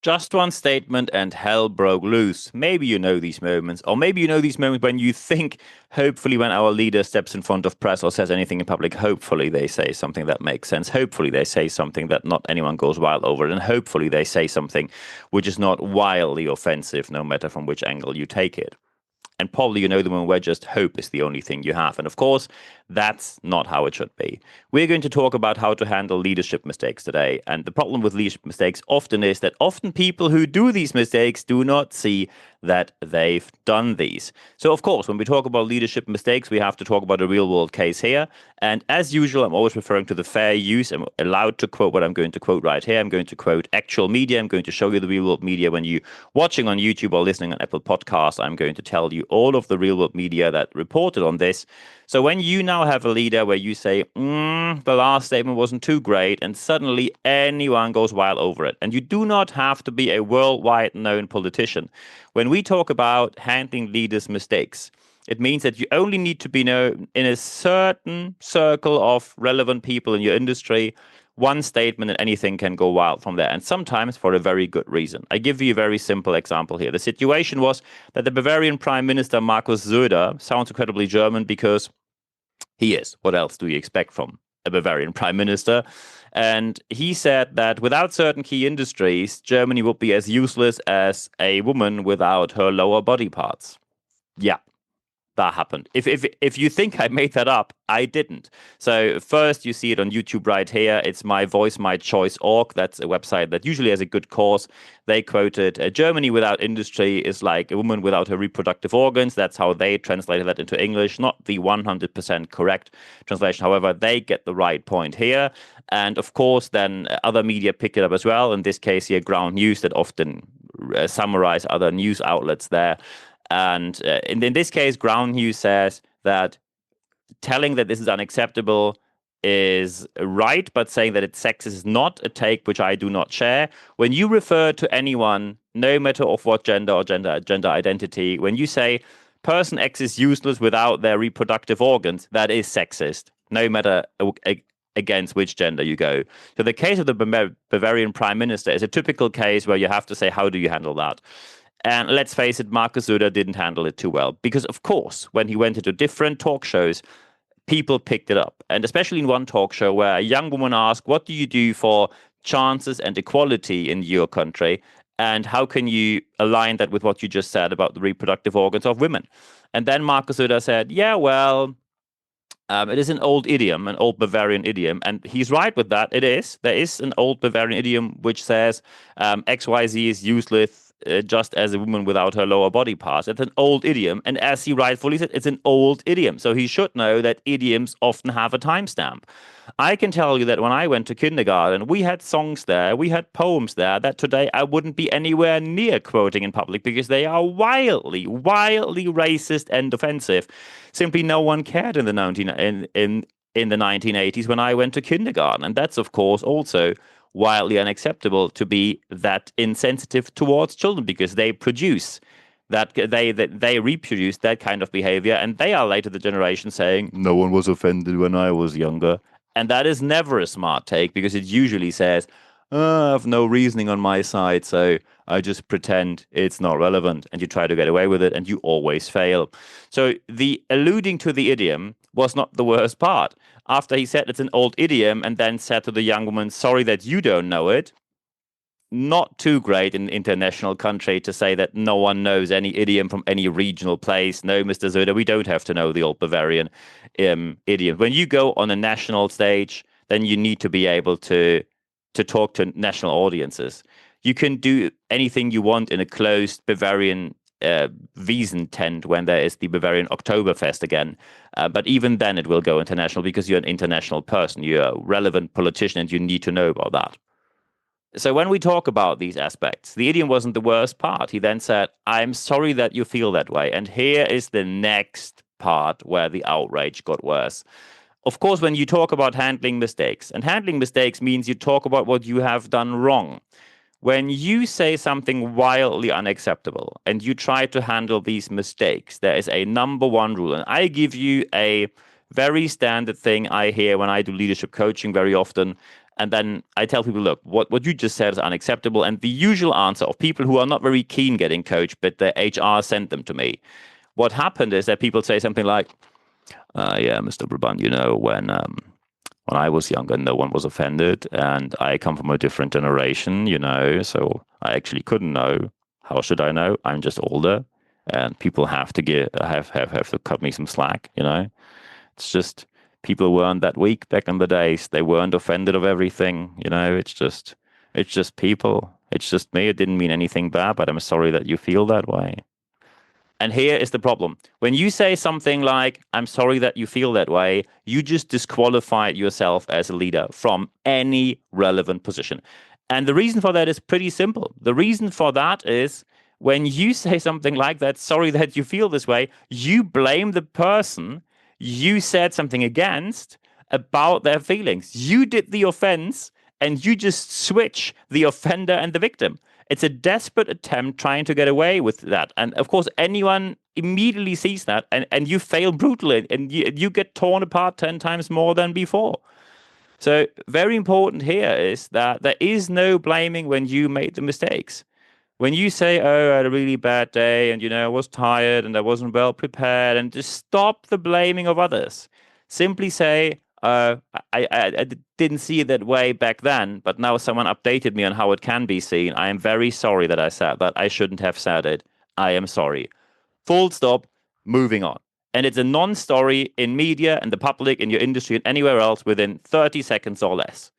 Just one statement and hell broke loose. Maybe you know these moments, or maybe you know these moments when you think, hopefully, when our leader steps in front of press or says anything in public, hopefully they say something that makes sense. Hopefully they say something that not anyone goes wild over. And hopefully they say something which is not wildly offensive, no matter from which angle you take it. And probably you know the one where just hope is the only thing you have. And of course, that's not how it should be. We're going to talk about how to handle leadership mistakes today. And the problem with leadership mistakes often is that often people who do these mistakes do not see that they've done these. So, of course, when we talk about leadership mistakes, we have to talk about a real world case here. And as usual, I'm always referring to the fair use. I'm allowed to quote what I'm going to quote right here. I'm going to quote actual media. I'm going to show you the real world media. When you're watching on YouTube or listening on Apple Podcasts, I'm going to tell you all of the real world media that reported on this. So when you now have a leader where you say, the last statement wasn't too great, and suddenly anyone goes wild over it, and you do not have to be a worldwide known politician. When we talk about handling leaders' mistakes, it means that you only need to be known in a certain circle of relevant people in your industry. One statement and anything can go wild from there, and sometimes for a very good reason. I give you a very simple example here. The situation was that the Bavarian Prime Minister Markus Söder sounds incredibly German because he is. What else do you expect from a Bavarian Prime Minister? And he said that without certain key industries, Germany would be as useless as a woman without her lower body parts. Yeah, that happened. If you think I made that up, I didn't. So first, you see it on YouTube right here. It's My Voice, My Choice.org. That's a website that usually has a good cause. They quoted, Germany without industry is like a woman without her reproductive organs. That's how they translated that into English. Not the 100% correct translation. However, they get the right point here. And of course, then other media pick it up as well. In this case here, Ground News that often summarize other news outlets there. And in this case, Ground News says that telling that this is unacceptable is right, but saying that it's sexist is not a take which I do not share. When you refer to anyone, no matter of what gender or gender identity, when you say person X is useless without their reproductive organs, that is sexist, no matter against which gender you go. So the case of the Bavarian Prime Minister is a typical case where you have to say, how do you handle that? And let's face it, Markus Söder didn't handle it too well. Because, of course, when he went into different talk shows, people picked it up. And especially in one talk show where a young woman asked, what do you do for chances and equality in your country? And how can you align that with what you just said about the reproductive organs of women? And then Markus Söder said, yeah, well, it is an old idiom, an old Bavarian idiom, and he's right with that. It is. There is an old Bavarian idiom which says XYZ is useless just as a woman without her lower body parts. It's an old idiom, and as he rightfully said, it's an old idiom. So he should know that idioms often have a timestamp. I can tell you that when I went to kindergarten, we had songs there, we had poems there that today I wouldn't be anywhere near quoting in public because they are wildly racist and offensive. Simply no one cared in the 1980s when I went to kindergarten, and that's of course also wildly unacceptable to be that insensitive towards children because they produce that they reproduce that kind of behavior, and they are later the generation saying no one was offended when I was younger, and that is never a smart take because it usually says I have no reasoning on my side, so I just pretend it's not relevant, and you try to get away with it, and you always fail. So the alluding to the idiom was not the worst part. After he said it's an old idiom and then said to the young woman, sorry that you don't know it, not too great in international country to say that no one knows any idiom from any regional place. No, Mr. Söder, we don't have to know the old Bavarian idiom. When you go on a national stage, then you need to be able to talk to national audiences. You can do anything you want in a closed Bavarian Wiesen tent when there is the Bavarian Oktoberfest again. But even then it will go international because you're an international person. You're a relevant politician and you need to know about that. So when we talk about these aspects, the idiom wasn't the worst part. He then said, I'm sorry that you feel that way. And here is the next part where the outrage got worse. Of course, when you talk about handling mistakes, and handling mistakes means you talk about what you have done wrong. When you say something wildly unacceptable and you try to handle these mistakes, there is a number one rule. And I give you a very standard thing I hear when I do leadership coaching very often. And then I tell people, look, what you just said is unacceptable. And the usual answer of people who are not very keen getting coached, but the HR sent them to me. What happened is that people say something like, yeah, Mr. Brabandt, when I was younger, no one was offended, and I come from a different generation, so I actually couldn't know. How should I know? I'm just older, and people have to have to cut me some slack. It's just people weren't that weak back in the days. They weren't offended of everything. It's just people. It's just me. It didn't mean anything bad, but I'm sorry that you feel that way. And here is the problem. When you say something like, I'm sorry that you feel that way, you just disqualify yourself as a leader from any relevant position. And the reason for that is pretty simple. The reason for that is when you say something like that, sorry that you feel this way, you blame the person you said something against about their feelings. You did the offense and you just switch the offender and the victim. It's a desperate attempt trying to get away with that. And of course, anyone immediately sees that and you fail brutally and you get torn apart 10 times more than before. So very important here is that there is no blaming when you made the mistakes. When you say, oh, I had a really bad day and, I was tired and I wasn't well prepared, and just stop the blaming of others. Simply say, I didn't see it that way back then, but now someone updated me on how it can be seen. I am very sorry that I said that. I shouldn't have said it. I am sorry. Full stop, moving on. And it's a non-story in media and the public, in your industry and anywhere else within 30 seconds or less.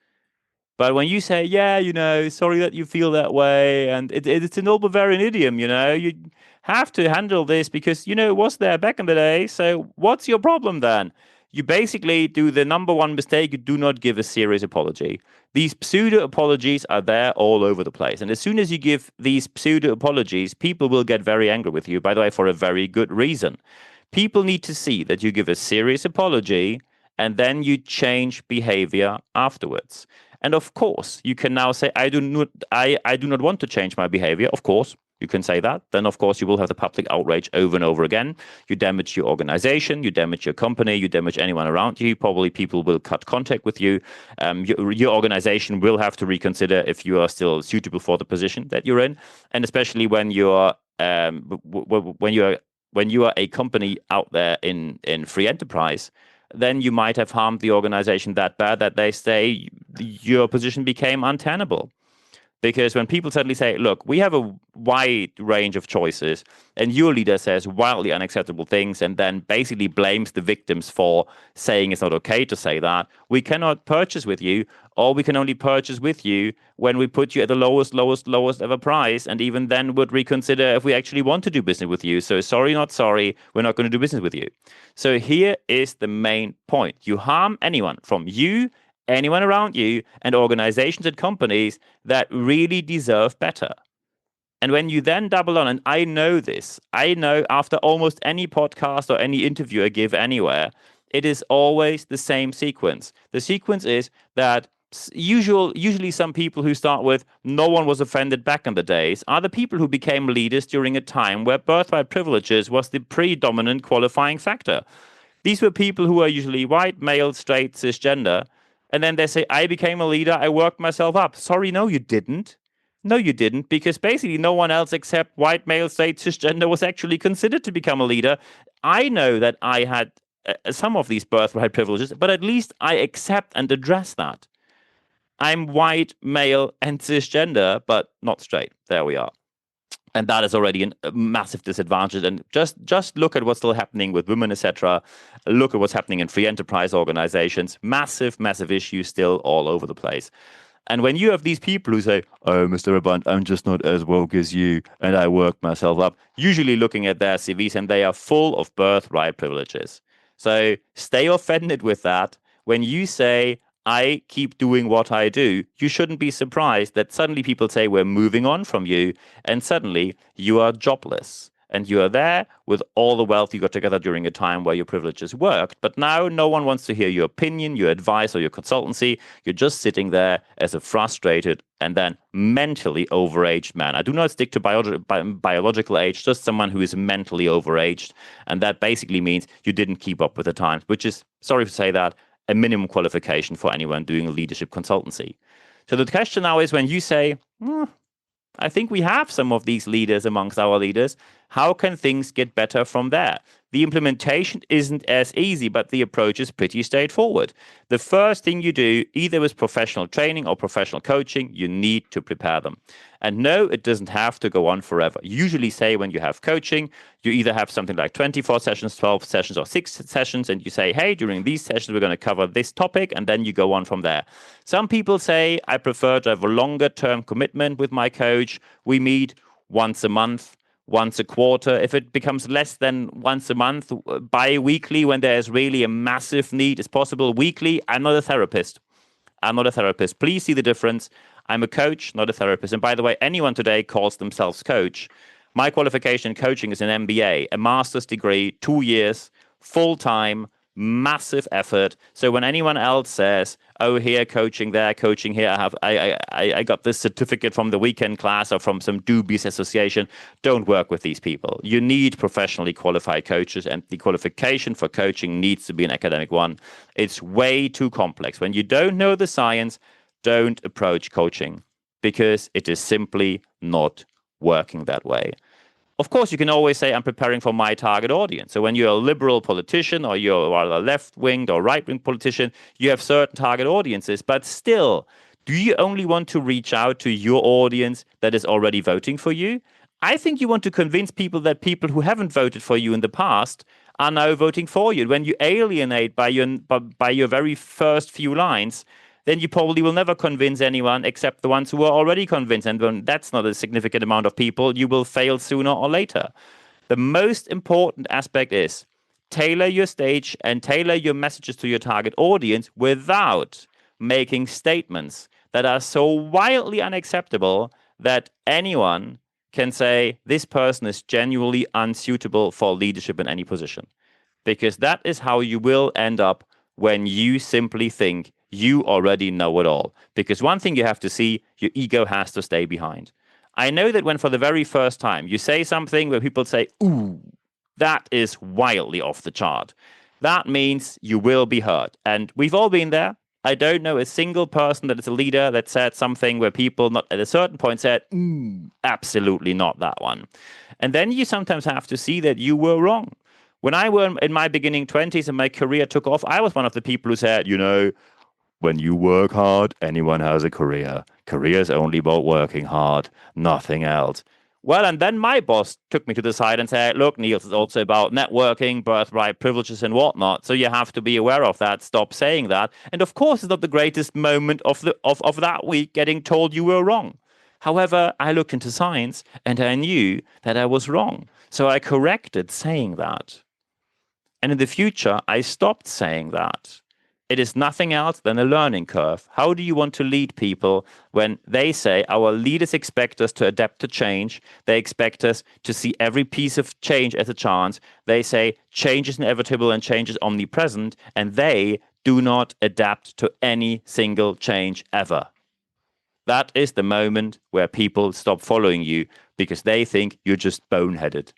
But when you say, yeah, sorry that you feel that way, and it's an old Bavarian idiom, you have to handle this because, it was there back in the day. So what's your problem then? You basically do the number one mistake. You do not give a serious apology. These pseudo-apologies are there all over the place. And as soon as you give these pseudo-apologies, people will get very angry with you, by the way, for a very good reason. People need to see that you give a serious apology and then you change behavior afterwards. And of course, you can now say, I do not want to change my behavior. Of course, you can say that. Then, of course, you will have the public outrage over and over again. You damage your organization, you damage your company, you damage anyone around you. Probably people will cut contact with you. Your organization will have to reconsider if you are still suitable for the position that you're in. And especially when you're when you are a company out there in free enterprise, then you might have harmed the organization that bad that they say your position became untenable. Because when people suddenly say, look, we have a wide range of choices, and your leader says wildly unacceptable things and then basically blames the victims for saying it's not okay to say that, we cannot purchase with you, or we can only purchase with you when we put you at the lowest ever price, and even then would reconsider if we actually want to do business with you. So sorry, not sorry, we're not going to do business with you. So here is the main point. You harm anyone from you, anyone around you, and organizations and companies that really deserve better. And when you then double on, and I know this, I know after almost any podcast or any interview I give anywhere, it is always the same sequence. The sequence is that usually some people who start with no one was offended back in the days are the people who became leaders during a time where birthright privileges was the predominant qualifying factor. These were people who are usually white, male, straight, cisgender. And then they say, I became a leader, I worked myself up. Sorry, no, you didn't. No, you didn't, because basically no one else except white, male, straight, cisgender was actually considered to become a leader. I know that I had some of these birthright privileges, but at least I accept and address that. I'm white, male, and cisgender, but not straight. There we are. And that is already a massive disadvantage. And just look at what's still happening with women, etc. Look at what's happening in free enterprise organizations. Massive issues still all over the place. And when you have these people who say, oh, Mr. Brabandt, I'm just not as woke as you, and I worked myself up, usually looking at their CVs, and they are full of birthright privileges. So stay offended with that. When you say, I keep doing what I do, you shouldn't be surprised that suddenly people say we're moving on from you, and suddenly you are jobless. And you are there with all the wealth you got together during a time where your privileges worked. But now no one wants to hear your opinion, your advice, or your consultancy. You're just sitting there as a frustrated and then mentally overaged man. I do not stick to biological age, just someone who is mentally overaged. And that basically means you didn't keep up with the times, which is, sorry to say that, a minimum qualification for anyone doing leadership consultancy. So the question now is, when you say, I think we have some of these leaders amongst our leaders, how can things get better from there? The implementation isn't as easy, but the approach is pretty straightforward. The first thing you do, either with professional training or professional coaching, you need to prepare them. And no, it doesn't have to go on forever. Usually say when you have coaching, you either have something like 24 sessions, 12 sessions, or 6 sessions, and you say, hey, during these sessions, we're going to cover this topic, and then you go on from there. Some people say, I prefer to have a longer term commitment with my coach. We meet once a month, once a quarter. If it becomes less than once a month, bi-weekly, when there's really a massive need, it's possible. Weekly, I'm not a therapist. I'm not a therapist. Please see the difference. I'm a coach, not a therapist. And by the way, anyone today calls themselves coach. My qualification in coaching is an MBA, a master's degree, 2 years, full-time, massive effort. So when anyone else says, oh, here coaching, there coaching, here I got this certificate from the weekend class or from some dubious association, don't work with these people. You need professionally qualified coaches, and the qualification for coaching needs to be an academic one. It's way too complex. When you don't know the science, don't approach coaching, because it is simply not working that way. Of course, you can always say, I'm preparing for my target audience. So when you're a liberal politician, or you're a left-winged or right-wing politician, you have certain target audiences. But still, do you only want to reach out to your audience that is already voting for you? I think you want to convince people that people who haven't voted for you in the past are now voting for you. When you alienate by your very first few lines, then you probably will never convince anyone except the ones who are already convinced. And when that's not a significant amount of people, you will fail sooner or later. The most important aspect is tailor your stage and tailor your messages to your target audience without making statements that are so wildly unacceptable that anyone can say this person is genuinely unsuitable for leadership in any position. Because that is how you will end up when you simply think you already know it all. Because one thing you have to see, your ego has to stay behind. I know that when for the very first time you say something where people say, ooh, that is wildly off the chart, that means you will be hurt. And we've all been there. I don't know a single person that is a leader that said something where people not at a certain point said, absolutely not that one. And then you sometimes have to see that you were wrong. When I was in my beginning 20s and my career took off, I was one of the people who said, when you work hard, anyone has a career. Career is only about working hard, nothing else. Well, and then my boss took me to the side and said, look, Niels, it's also about networking, birthright privileges and whatnot. So you have to be aware of that. Stop saying that. And of course, it's not the greatest moment of that week getting told you were wrong. However, I looked into science and I knew that I was wrong. So I corrected saying that. And in the future, I stopped saying that. It is nothing else than a learning curve. How do you want to lead people when they say our leaders expect us to adapt to change? They expect us to see every piece of change as a chance. They say change is inevitable and change is omnipresent, and they do not adapt to any single change ever. That is the moment where people stop following you because they think you're just boneheaded.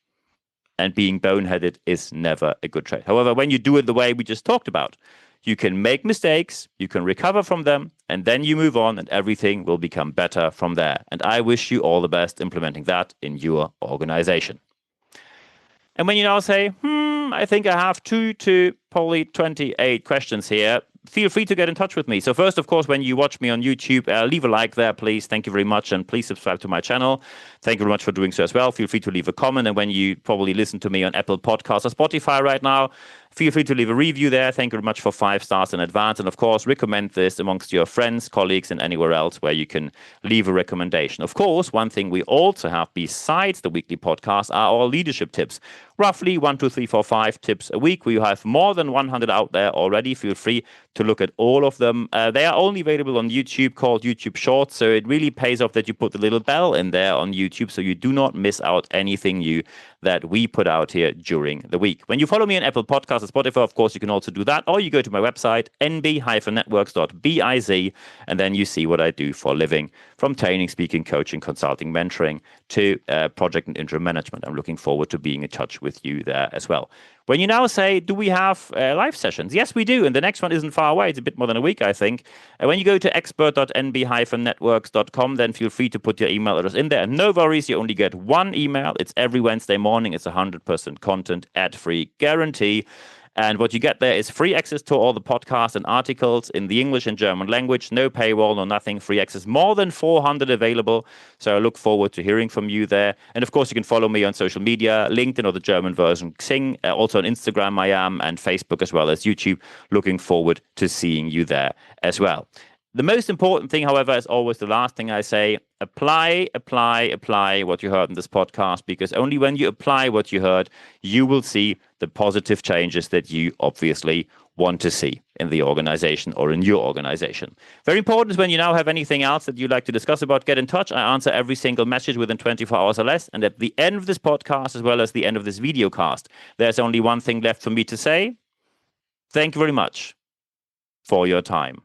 And being boneheaded is never a good trait. However, when you do it the way we just talked about, you can make mistakes, you can recover from them, and then you move on and everything will become better from there. And I wish you all the best implementing that in your organization. And when you now say, I think I have 2 to probably 28 questions here, feel free to get in touch with me. So first, of course, when you watch me on YouTube, leave a like there, please. Thank you very much. And please subscribe to my channel. Thank you very much for doing so as well. Feel free to leave a comment. And when you probably listen to me on Apple Podcasts or Spotify right now, feel free to leave a review there. Thank you very much for 5 stars in advance. And of course, recommend this amongst your friends, colleagues, and anywhere else where you can leave a recommendation. Of course, one thing we also have besides the weekly podcast are our leadership tips. Roughly 1, 2, 3, 4, 5 tips a week. We have more than 100 out there already. Feel free to look at all of them. They are only available on YouTube, called YouTube Shorts. So it really pays off that you put the little bell in there on YouTube so you do not miss out anything new that we put out here during the week. When you follow me on Apple Podcasts or Spotify, of course, you can also do that. Or you go to my website, nb-networks.biz, and then you see what I do for a living, from training, speaking, coaching, consulting, mentoring, to project and interim management. I'm looking forward to being in touch with you there as well. When you now say, do we have live sessions? Yes, we do. And the next one isn't far away. It's a bit more than a week, I think. And when you go to expert.nb-networks.com, then feel free to put your email address in there. And no worries, you only get one email. It's every Wednesday morning. It's 100% content, ad-free guarantee. And what you get there is free access to all the podcasts and articles in the English and German language. No paywall, no nothing. Free access. More than 400 available. So I look forward to hearing from you there. And of course, you can follow me on social media, LinkedIn or the German version, Xing. Also on Instagram I am, and Facebook as well as YouTube. Looking forward to seeing you there as well. The most important thing, however, is always the last thing I say. Apply what you heard in this podcast, because only when you apply what you heard, you will see the positive changes that you obviously want to see in the organization or in your organization. Very important is when you now have anything else that you'd like to discuss about, get in touch. I answer every single message within 24 hours or less. And at the end of this podcast, as well as the end of this video cast, there's only one thing left for me to say. Thank you very much for your time.